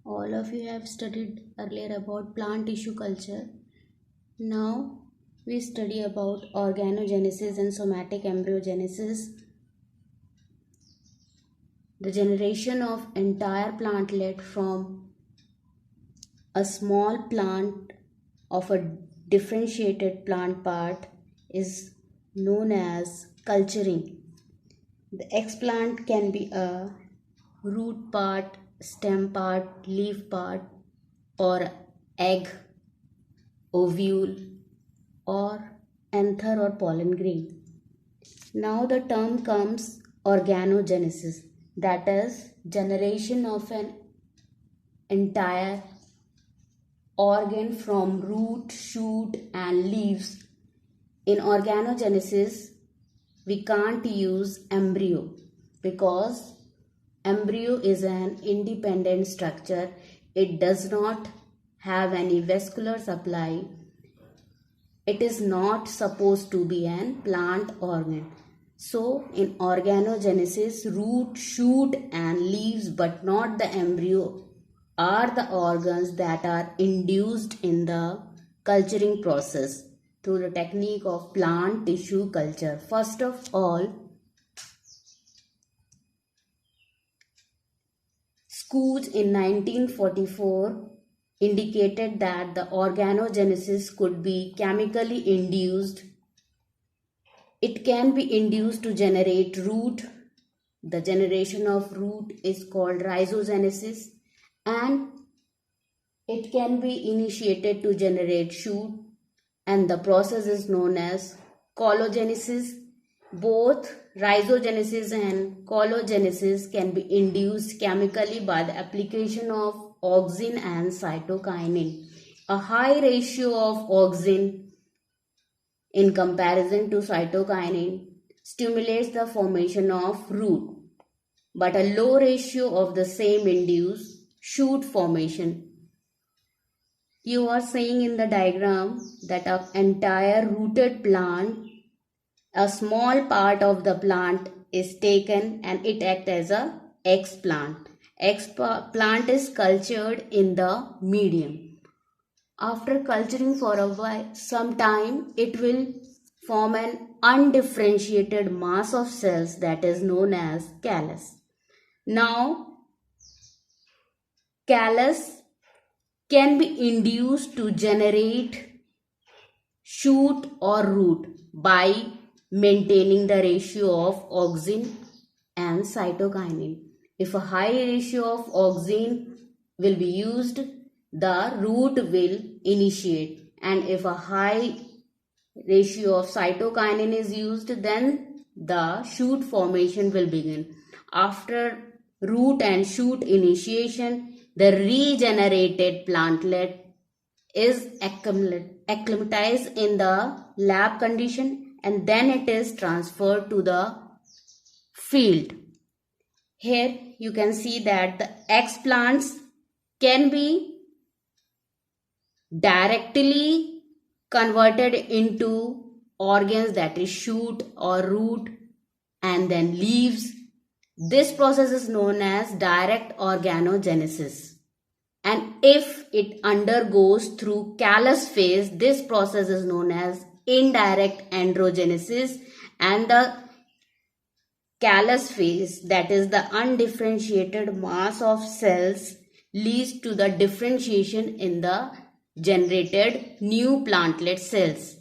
All of you have studied earlier about plant tissue culture. Now we study about organogenesis and somatic embryogenesis. The generation of entire plantlet from a small plant of a differentiated plant part is known as culturing. The explant can be a root part, stem part, leaf part, or egg, ovule, or anther or pollen grain. Now the term comes organogenesis, that is, generation of an entire organ from root, shoot, and leaves. In organogenesis, we can't use embryo because embryo is an independent structure. It does not have any vascular supply. It is not supposed to be an plant organ. So in organogenesis, root, shoot and leaves but not the embryo are the organs that are induced in the culturing process through the technique of plant tissue culture. First of all, Schools in 1944 indicated that the organogenesis could be chemically induced. It can be induced to generate root. The generation of root is called rhizogenesis, and it can be initiated to generate shoot, and the process is known as collagenesis. Both rhizogenesis and collagenesis can be induced chemically by the application of auxin and cytokinin. A high ratio of auxin in comparison to cytokinin stimulates the formation of root, but a low ratio of the same induce shoot formation. You are seeing in the diagram that an entire rooted plant, a small part of the plant is taken and it acts as a explant. Explant is cultured in the medium. After culturing for a while, some time, it will form an undifferentiated mass of cells that is known as callus. Now, callus can be induced to generate shoot or root by maintaining the ratio of auxin and cytokinin. If a high ratio of auxin will be used, the root will initiate, and if a high ratio of cytokinin is used, then the shoot formation will begin. After root and shoot initiation, the regenerated plantlet is acclimatized in the lab condition, and then it is transferred to the field. Here you can see that the explants can be directly converted into organs, that is shoot or root and then leaves. This process is known as direct organogenesis. And if it undergoes through callus phase, this process is known as indirect androgenesis, and the callus phase, that is the undifferentiated mass of cells, leads to the differentiation in the generated new plantlet cells.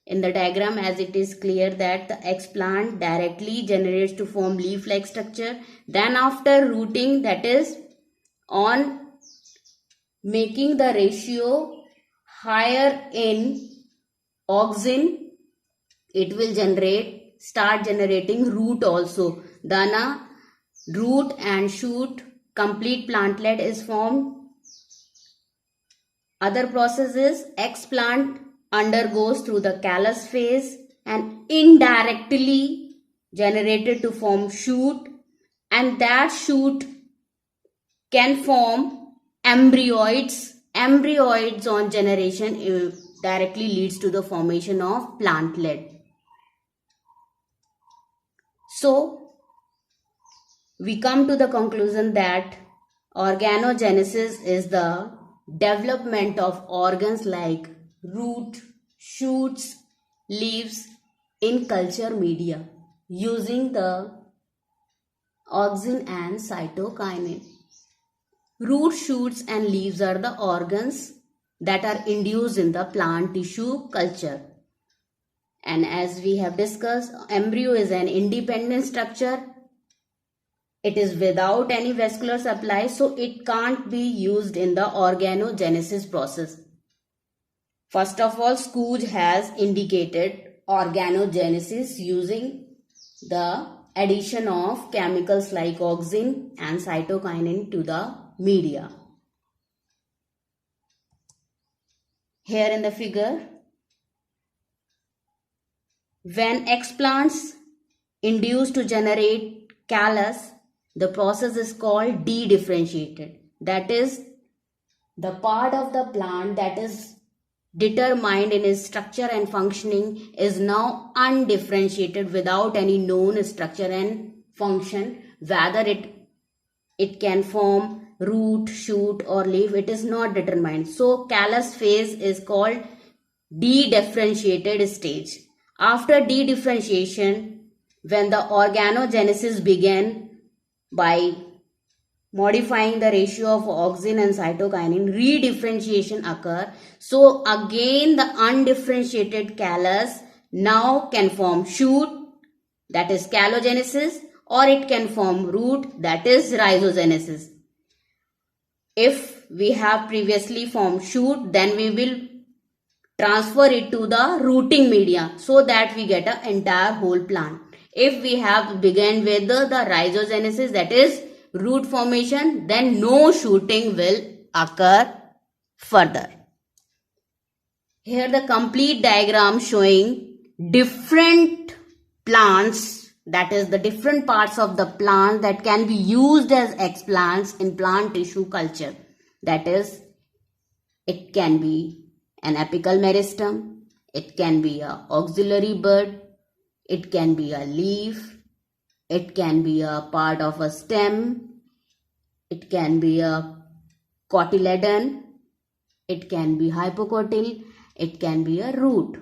In the diagram, as it is clear that the explant directly generates to form leaf-like structure. Then after rooting, that is on making the ratio higher in auxin, it will start generating root also. Then a root and shoot complete plantlet is formed. Other process is explant undergoes through the callus phase and indirectly generated to form shoot, and that shoot can form embryoids. Embryoids on generation directly leads to the formation of plantlet. So we come to the conclusion that Organogenesis is the development of organs like root, shoots, leaves in culture media using the auxin and cytokinin. Root, shoots and leaves are the organs that are induced in the plant tissue culture. And as we have discussed, embryo is an independent structure. It is without any vascular supply, so it can't be used in the organogenesis process. First of all, Scooge has indicated organogenesis using the addition of chemicals like auxin and cytokinin to the media. Here in the figure, when explants induced to generate callus, the process is called de-differentiated. That is, the part of the plant that is determined in its structure and functioning is now undifferentiated without any known structure and function. Whether it can form root, shoot or leaf, it is not determined. So callus phase is called de-differentiated stage. After de-differentiation, when the organogenesis began by modifying the ratio of auxin and cytokinin, redifferentiation occur. So again the undifferentiated callus now can form shoot, that is callogenesis, or it can form root, that is rhizogenesis. If we have previously formed shoot, then we will transfer it to the rooting media so that we get an entire whole plant. If we have begun with the rhizogenesis, that is root formation, then no shooting will occur further. Here the complete diagram showing different plants, that is the different parts of the plant that can be used as explants in plant tissue culture. That is, it can be an apical meristem, it can be a auxiliary bud, it can be a leaf, it can be a part of a stem, it can be a cotyledon, it can be hypocotyl, it can be a root.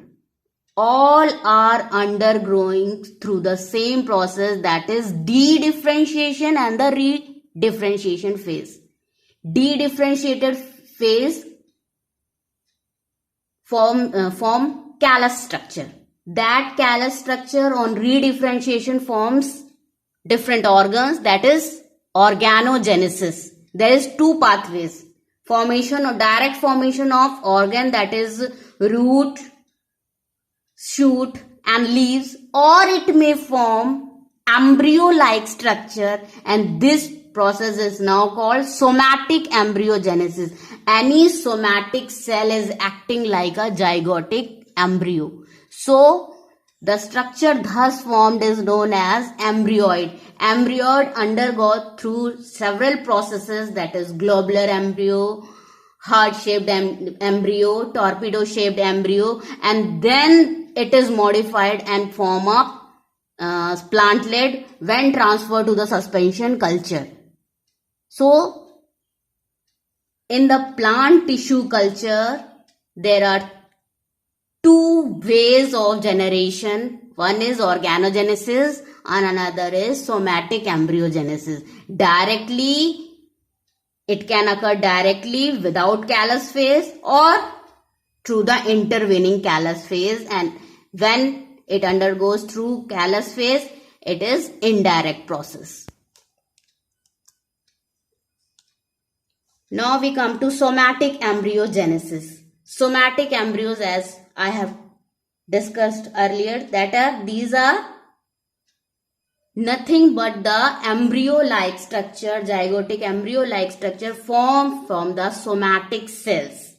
All are undergoing through the same process, that is de-differentiation and the re-differentiation phase. De-differentiated phase form callus structure. That callus structure on redifferentiation forms different organs, that is organogenesis. There is two pathways: formation or direct formation of organ, that is root, shoot and leaves, or it may form embryo-like structure, and this process is now called somatic embryogenesis. Any somatic cell is acting like a zygotic embryo. So the structure thus formed is known as embryoid. Embryoid undergo through several processes, that is globular embryo, heart-shaped embryo, torpedo-shaped embryo, and then it is modified and form a plantlet when transferred to the suspension culture. So in the plant tissue culture, there are two ways of generation. One is organogenesis and another is somatic embryogenesis. It can occur directly without callus phase or through the intervening callus phase, and when it undergoes through callus phase, it is indirect process. Now we come to somatic embryogenesis. Somatic embryos, as I have discussed earlier, these are nothing but the embryo-like structure, zygotic embryo-like structure formed from the somatic cells.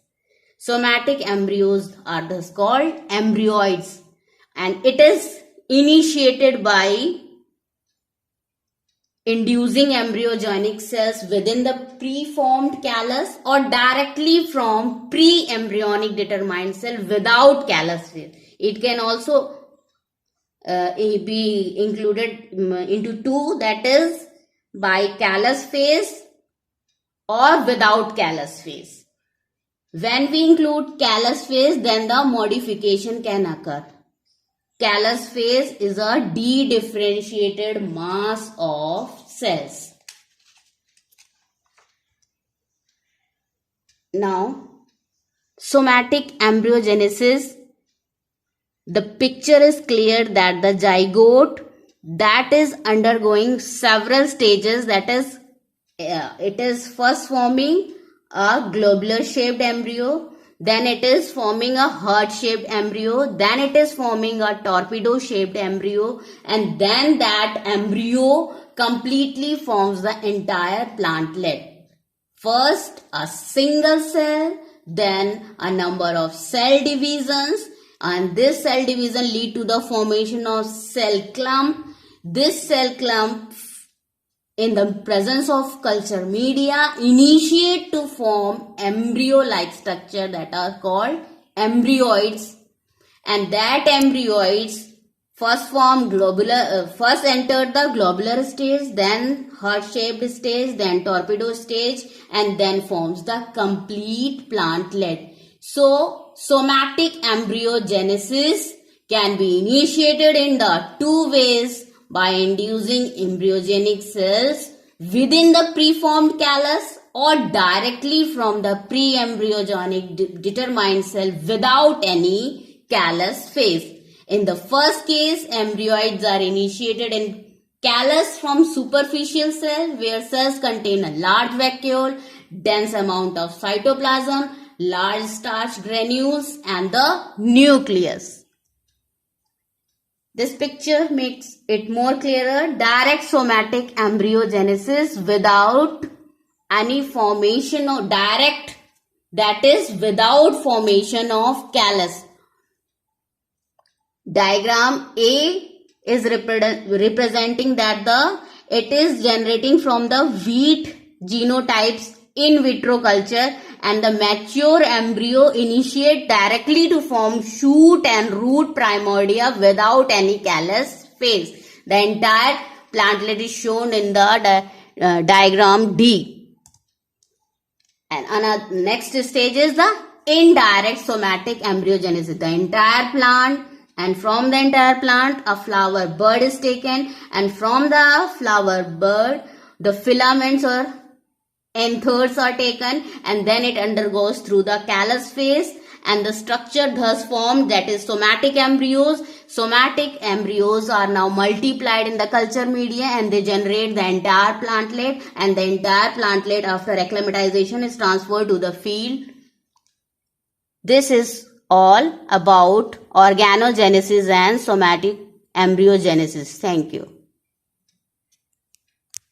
Somatic embryos are thus called embryoids, and it is initiated by inducing embryogenic cells within the preformed callus or directly from pre-embryonic determined cell without callus phase. It can also be included into two, that is by callus phase or without callus phase. When we include callus phase, then the modification can occur. Callus phase is a dedifferentiated mass of cells. Now, somatic embryogenesis. The picture is clear that the zygote that is undergoing several stages, that is, it is first forming a globular shaped embryo, then it is forming a heart shaped embryo, then it is forming a torpedo shaped embryo, and then that embryo completely forms the entire plantlet. First a single cell, then a number of cell divisions, and this cell division lead to the formation of cell clump. This cell clump, in the presence of culture media, initiate to form embryo-like structure that are called embryoids, and that embryoids first entered the globular stage, then heart-shaped stage, then torpedo stage, and then forms the complete plantlet. So, somatic embryogenesis can be initiated in the two ways: by inducing embryogenic cells within the preformed callus, or directly from the pre-embryogenic determined cell without any callus phase. In the first case, embryoids are initiated in callus from superficial cell, where cells contain a large vacuole, dense amount of cytoplasm, large starch granules, and the nucleus. This picture makes it more clearer. Direct somatic embryogenesis without any formation of direct, that is without formation of callus. Diagram A is representing that it is generating from the wheat genotypes in vitro culture, and the mature embryo initiate directly to form shoot and root primordia without any callus phase. The entire plantlet is shown in the diagram D. And another next stage is the indirect somatic embryogenesis. The entire plant, and from the entire plant a flower bud is taken, and from the flower bud the filaments or anthers are taken, and then it undergoes through the callus phase, and the structure thus formed, that is somatic embryos. Somatic embryos are now multiplied in the culture media, and they generate the entire plantlet, and the entire plantlet after acclimatization is transferred to the field. This is all about organogenesis and somatic embryogenesis. Thank you.